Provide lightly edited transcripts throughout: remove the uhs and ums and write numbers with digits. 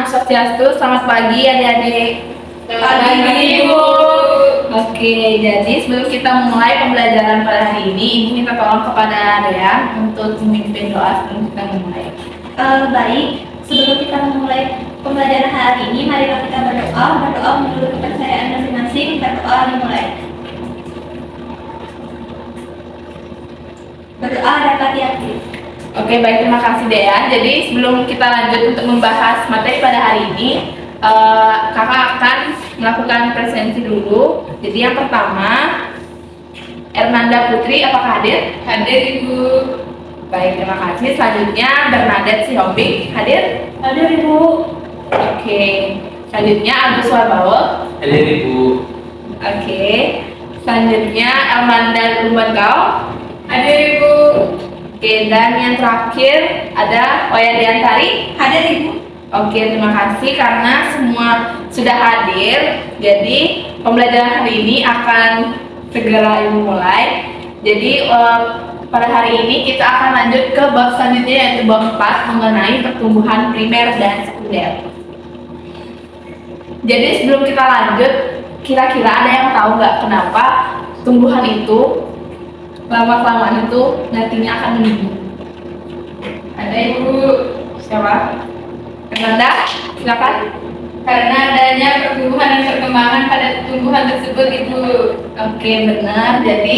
Om Swastiastu, selamat pagi adik-adik. Selamat pagi, Ibu. Oke, jadi sebelum kita mulai pembelajaran pada hari ini, Ibu minta tolong kepada Dea untuk memimpin doa sebelum kita memulai. Baik, sebelum kita memulai pembelajaran hari ini, mari kita berdoa menurut kepercayaan masing-masing. Berdoa dimulai. Berdoa dapat diaktif. Oke, baik, terima kasih Dea. Jadi sebelum kita lanjut untuk membahas materi pada hari ini, kakak akan melakukan presensi dulu. Jadi yang pertama, Ernanda Putri, apakah hadir? Hadir, Ibu. Baik, terima kasih. Selanjutnya Bernadette Sihombing, hadir? Hadir, Ibu. Oke, selanjutnya Agus Warbawo. Hadir, Ibu. Oke, selanjutnya Elmanda Lumbangkau. Hadir, Ibu. Oke, dan yang terakhir ada Oya Diantari. Hadir, Ibu. Oke, terima kasih karena semua sudah hadir. Jadi pembelajaran hari ini akan segera dimulai. Jadi pada hari ini kita akan lanjut ke bab selanjutnya, yaitu bab 4 mengenai pertumbuhan primer dan sekunder. Jadi sebelum kita lanjut, kira-kira ada yang tahu nggak kenapa tumbuhan itu lama-kelamaan itu nantinya akan meninggi? Ada, Ibu. Siapa? Fernanda, silakan. Karena adanya pertumbuhan dan perkembangan pada tumbuhan tersebut, Ibu. Oke, benar. Jadi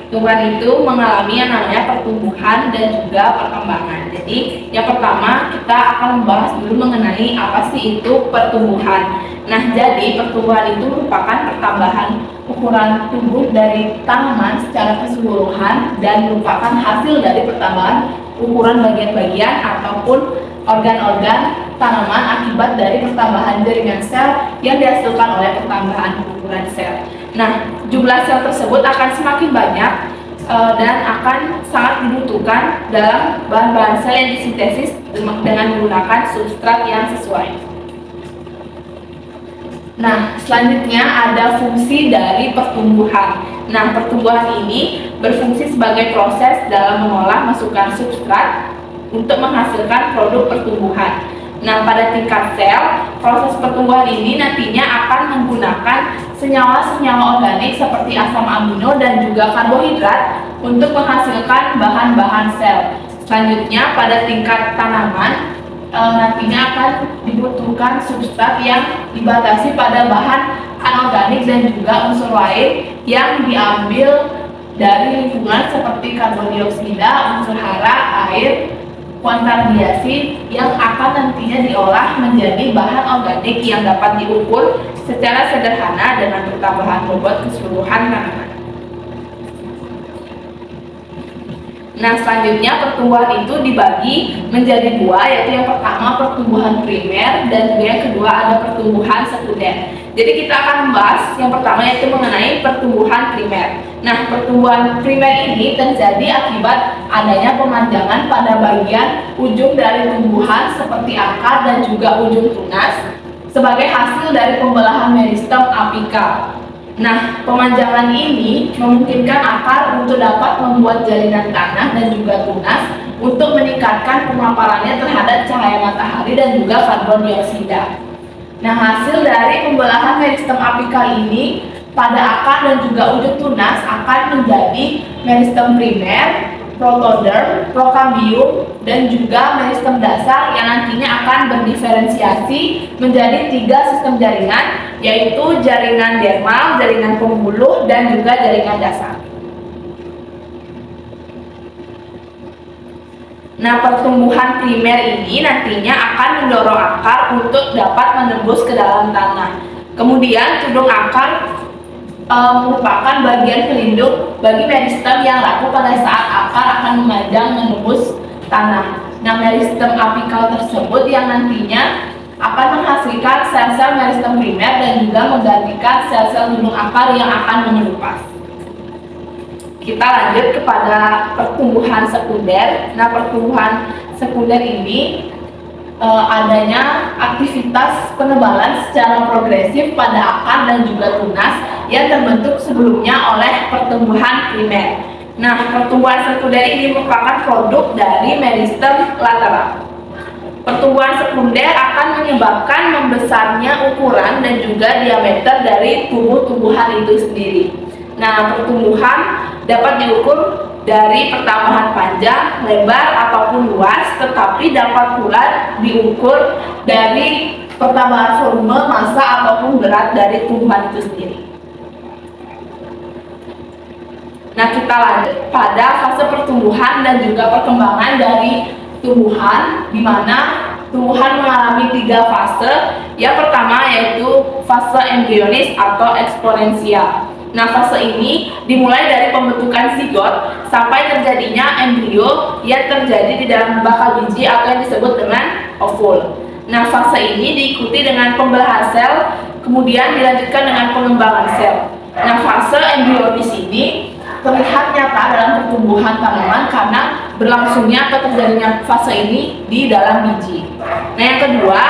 tumbuhan itu mengalami yang namanya pertumbuhan dan juga perkembangan. Jadi yang pertama kita akan membahas dulu mengenai apa sih itu pertumbuhan. Nah, jadi pertumbuhan itu merupakan pertambahan ukuran tubuh dari tanaman secara keseluruhan dan merupakan hasil dari pertambahan ukuran bagian-bagian ataupun organ-organ tanaman akibat dari pertambahan jaringan sel yang dihasilkan oleh pertambahan ukuran sel. Nah, jumlah sel tersebut akan semakin banyak dan akan sangat dibutuhkan dalam bahan-bahan sel yang disintesis dengan menggunakan substrat yang sesuai. Nah, selanjutnya ada fungsi dari pertumbuhan. Nah, pertumbuhan ini berfungsi sebagai proses dalam mengolah masukan substrat untuk menghasilkan produk pertumbuhan. Nah, pada tingkat sel, proses pertumbuhan ini nantinya akan menggunakan senyawa-senyawa organik seperti asam amino dan juga karbohidrat untuk menghasilkan bahan-bahan sel. Selanjutnya, pada tingkat tanaman, nantinya akan dibutuhkan substrat yang dibatasi pada bahan anorganik dan juga unsur lain yang diambil dari lingkungan seperti karbon dioksida, unsur hara, air, kuantar radiasi yang akan nantinya diolah menjadi bahan organik yang dapat diukur secara sederhana dengan pertambahan bobot keseluruhan tanaman. Nah, selanjutnya pertumbuhan itu dibagi menjadi dua, yaitu yang pertama pertumbuhan primer dan juga yang kedua ada pertumbuhan sekunder. Jadi kita akan membahas yang pertama yaitu mengenai pertumbuhan primer. Nah, pertumbuhan primer ini terjadi akibat adanya pemanjangan pada bagian ujung dari tumbuhan seperti akar dan juga ujung tunas sebagai hasil dari pembelahan meristem apikal. Nah, pemanjangan ini memungkinkan akar untuk dapat membuat jalinan tanah dan juga tunas untuk meningkatkan pemaparannya terhadap cahaya matahari dan juga karbon dioksida. Nah, hasil dari pembelahan meristem apikal ini pada akar dan juga ujung tunas akan menjadi meristem primer, protoderm, prokambium, dan juga meristem dasar yang nantinya akan berdiferensiasi menjadi 3 sistem jaringan, yaitu jaringan dermal, jaringan pembuluh, dan juga jaringan dasar. Nah, pertumbuhan primer ini nantinya akan mendorong akar untuk dapat menembus ke dalam tanah. Kemudian tudung akar merupakan bagian pelindung bagi meristem yang laku pada saat akar akan memanjang menembus tanah. Nah, meristem apikal tersebut yang nantinya akan menghasilkan sel-sel meristem primer dan juga menggantikan sel-sel tudung akar yang akan mengelupas. Kita lanjut kepada pertumbuhan sekunder. Nah, pertumbuhan sekunder ini adanya aktivitas penebalan secara progresif pada akar dan juga tunas yang terbentuk sebelumnya oleh pertumbuhan primer. Nah, pertumbuhan sekunder ini merupakan produk dari meristem lateral. Pertumbuhan sekunder akan menyebabkan membesarnya ukuran dan juga diameter dari tumbuh-tumbuhan itu sendiri. Nah, pertumbuhan dapat diukur dari pertambahan panjang, lebar, ataupun luas, tetapi dapat pula diukur dari pertambahan volume, massa, ataupun berat dari tumbuhan itu sendiri. Nah, kita lanjut pada fase pertumbuhan dan juga perkembangan dari tumbuhan, di mana tumbuhan mengalami 3 fase. Yang pertama yaitu fase embrionis atau eksponensial. Nah, fase ini dimulai dari pembentukan zigot sampai terjadinya embrio yang terjadi di dalam bakal biji atau yang disebut dengan ovul. Nah, fase ini diikuti dengan pembelahan sel, kemudian dilanjutkan dengan pengembangan sel. Nah, fase embrionis ini terlihat nyata dalam pertumbuhan tanaman karena berlangsungnya atau terjadinya fase ini di dalam biji. Nah, yang kedua,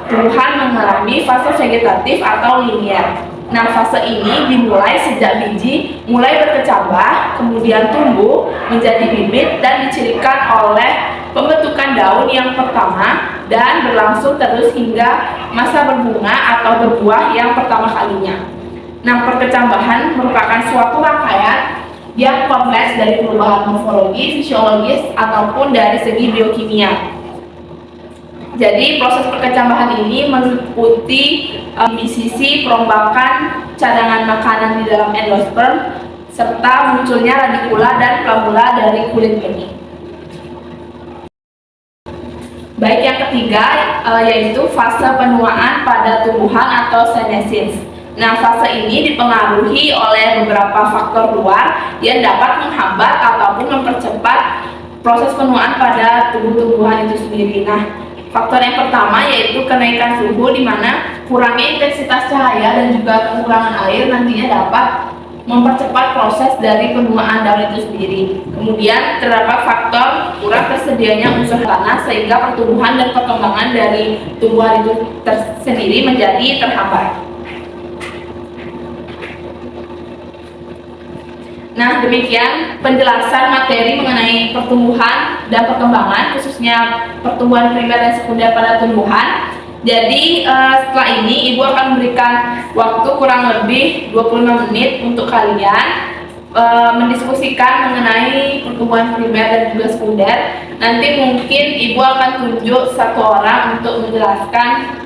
tumbuhan mengalami fase vegetatif atau linier. Nah, fase ini dimulai sejak biji mulai berkecambah, kemudian tumbuh menjadi bibit dan dicirikan oleh pembentukan daun yang pertama dan berlangsung terus hingga masa berbunga atau berbuah yang pertama kalinya. Nah, perkecambahan merupakan suatu rangkaian yang kompleks dari perubahan morfologi, fisiologis, ataupun dari segi biokimia. Jadi proses perkecambahan ini meliputi di sisi perombakan cadangan makanan di dalam endosperm serta munculnya radikula dan flavula dari kulit benih. Baik, yang ketiga yaitu fase penuaan pada tumbuhan atau senesins. Nah, fase ini dipengaruhi oleh beberapa faktor luar yang dapat menghambat ataupun mempercepat proses penuaan pada tumbuh-tumbuhan itu sendiri. Nah, faktor yang pertama yaitu kenaikan suhu, di mana kurangnya intensitas cahaya dan juga kekurangan air nantinya dapat mempercepat proses dari penuaan daun itu sendiri. Kemudian terdapat faktor kurang tersedianya unsur tanah sehingga pertumbuhan dan perkembangan dari tumbuhan itu sendiri menjadi terhambat. Nah, demikian penjelasan materi mengenai pertumbuhan dan perkembangan, khususnya pertumbuhan primer dan sekunder pada tumbuhan. Jadi setelah ini Ibu akan memberikan waktu kurang lebih 25 menit untuk kalian mendiskusikan mengenai pertumbuhan primer dan juga sekunder. Nanti mungkin Ibu akan tunjuk satu orang untuk menjelaskan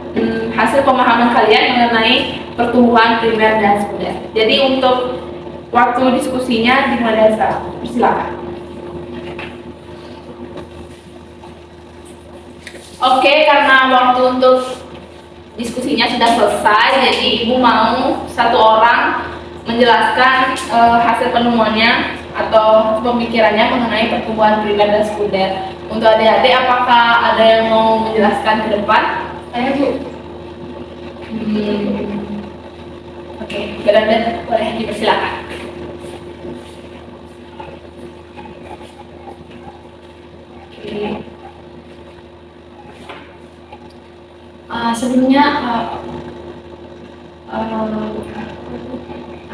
hasil pemahaman kalian mengenai pertumbuhan primer dan sekunder. Jadi untuk waktu diskusinya dimulai dari sekarang. Silakan. Oke, karena waktu untuk diskusinya sudah selesai, jadi Ibu mau satu orang menjelaskan hasil penemuannya atau pemikirannya mengenai pertumbuhan primer dan sekunder. Untuk adik-adik, apakah ada yang mau menjelaskan ke depan? Ayo, Bu. Oke, Beranda boleh dipersilakan. Sebelumnya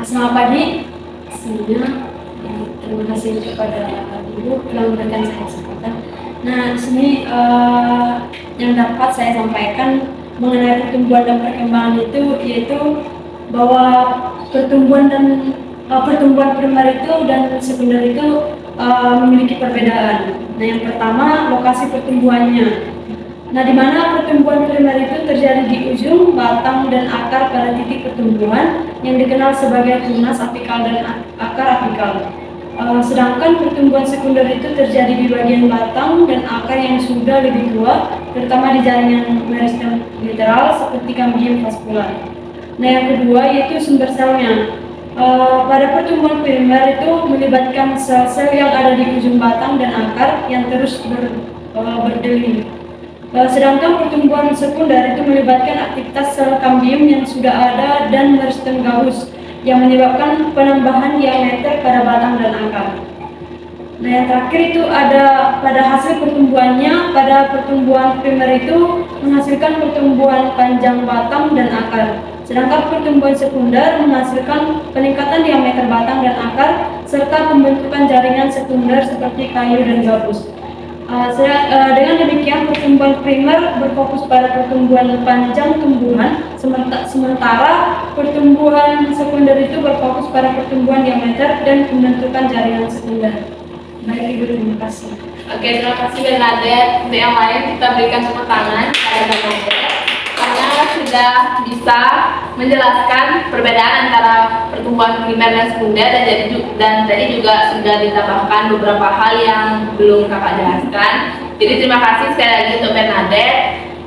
selamat pagi. Sebelumnya terima kasih kepada Ibu yang memberikan saya kesempatan. Nah, di sini yang dapat saya sampaikan mengenai pertumbuhan dan perkembangan itu yaitu bahwa pertumbuhan primer itu dan sekunder itu memiliki perbedaan. Nah, yang pertama lokasi pertumbuhannya. Nah, di mana pertumbuhan primer itu terjadi di ujung, batang, dan akar pada titik pertumbuhan yang dikenal sebagai tunas apikal dan akar apikal. Sedangkan pertumbuhan sekunder itu terjadi di bagian batang dan akar yang sudah lebih tua, terutama di jaringan meristem literal seperti cambium vascular. Nah, yang kedua yaitu sumber selnya. Pada pertumbuhan primer itu melibatkan sel-sel yang ada di ujung batang dan akar yang terus berdiri. Sedangkan pertumbuhan sekunder itu melibatkan aktivitas sel cambium yang sudah ada dan meristem gauss yang menyebabkan penambahan diameter pada batang dan akar. Nah, yang terakhir itu ada pada hasil pertumbuhannya. Pada pertumbuhan primer itu menghasilkan pertumbuhan panjang batang dan akar. Sedangkan pertumbuhan sekunder menghasilkan peningkatan diameter batang dan akar serta pembentukan jaringan sekunder seperti kayu dan gabus. Dengan demikian, pertumbuhan primer berfokus pada pertumbuhan panjang tumbuhan, sementara pertumbuhan sekunder itu berfokus pada pertumbuhan diameter dan pembentukan jaringan sekunder. Baik Ibu, terima kasih. Oke, terima kasih Bernadette. Untuk yang lain kita berikan tepuk tangan kepada Bernadette karena sudah bisa menjelaskan perbedaan antara pertumbuhan primer dan sekunder, dan tadi juga sudah ditambahkan beberapa hal yang belum kakak jelaskan. Jadi terima kasih sekali lagi untuk Bernadette,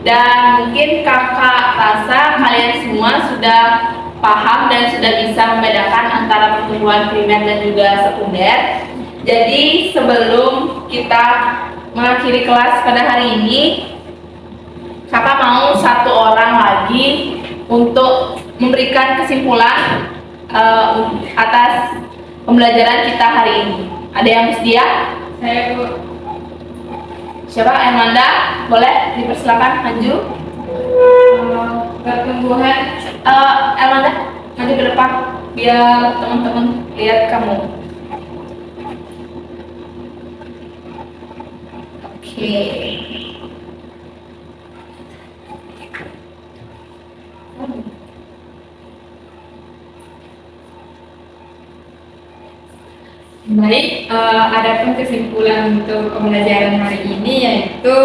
dan mungkin kakak rasa kalian semua sudah paham dan sudah bisa membedakan antara pertumbuhan primer dan juga sekunder. Jadi sebelum kita mengakhiri kelas pada hari ini, kakak mau satu orang lagi untuk memberikan kesimpulan atas pembelajaran kita hari ini. Ada yang bersedia? Saya Bu. Siapa? Amanda? Boleh dipersilakan maju. Pertumbuhan Amanda, maju ke depan biar teman-teman lihat kamu. Oke. Baik, adapun kesimpulan untuk pembelajaran hari ini yaitu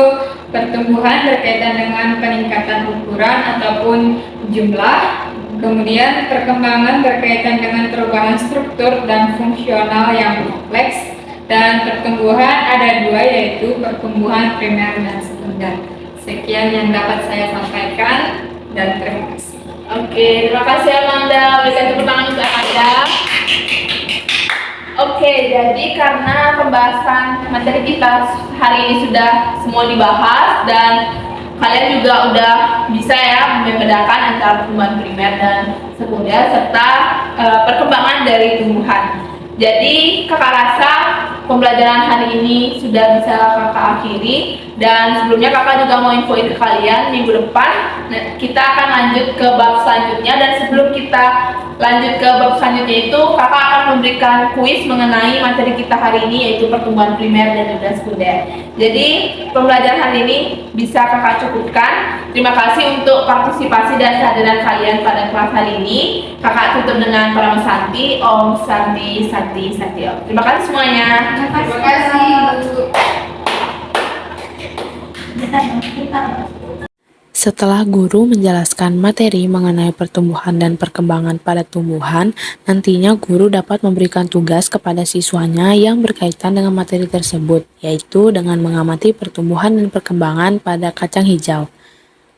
pertumbuhan berkaitan dengan peningkatan ukuran ataupun jumlah, kemudian perkembangan berkaitan dengan perubahan struktur dan fungsional yang kompleks, dan pertumbuhan ada dua yaitu pertumbuhan primer dan sekunder. Sekian yang dapat saya sampaikan dan terima kasih. Oke, terima kasih Amanda. Berikan tepuk tangan untuk Amanda. Oke, jadi karena pembahasan materi kita hari ini sudah semua dibahas dan kalian juga udah bisa ya membedakan antara pertumbuhan primer dan sekunder serta perkembangan dari tumbuhan. Jadi kakak rasa pembelajaran hari ini sudah bisa kakak akhiri, dan sebelumnya kakak juga mau infoin ke kalian minggu depan kita akan lanjut ke bab selanjutnya, dan sebelum kita lanjut ke bab selanjutnya itu kakak akan memberikan kuis mengenai materi kita hari ini yaitu pertumbuhan primer dan juga sekunder. Jadi pembelajaran hari ini bisa kakak cukupkan. Terima kasih untuk partisipasi dan kehadiran kalian pada kelas hari ini. Kakak tutup dengan Parama Santi, Om Santi Santi Santi Om. Terima kasih semuanya. Terima kasih Bu. Setelah guru menjelaskan materi mengenai pertumbuhan dan perkembangan pada tumbuhan, nantinya guru dapat memberikan tugas kepada siswanya yang berkaitan dengan materi tersebut, yaitu dengan mengamati pertumbuhan dan perkembangan pada kacang hijau.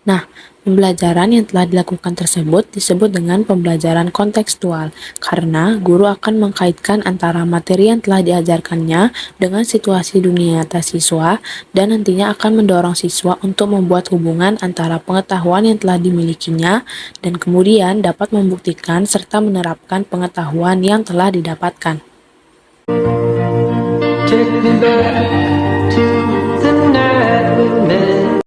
Nah, pembelajaran yang telah dilakukan tersebut disebut dengan pembelajaran kontekstual, karena guru akan mengkaitkan antara materi yang telah diajarkannya dengan situasi dunia nyata siswa, dan nantinya akan mendorong siswa untuk membuat hubungan antara pengetahuan yang telah dimilikinya dan kemudian dapat membuktikan serta menerapkan pengetahuan yang telah didapatkan. Take me back to the night we met.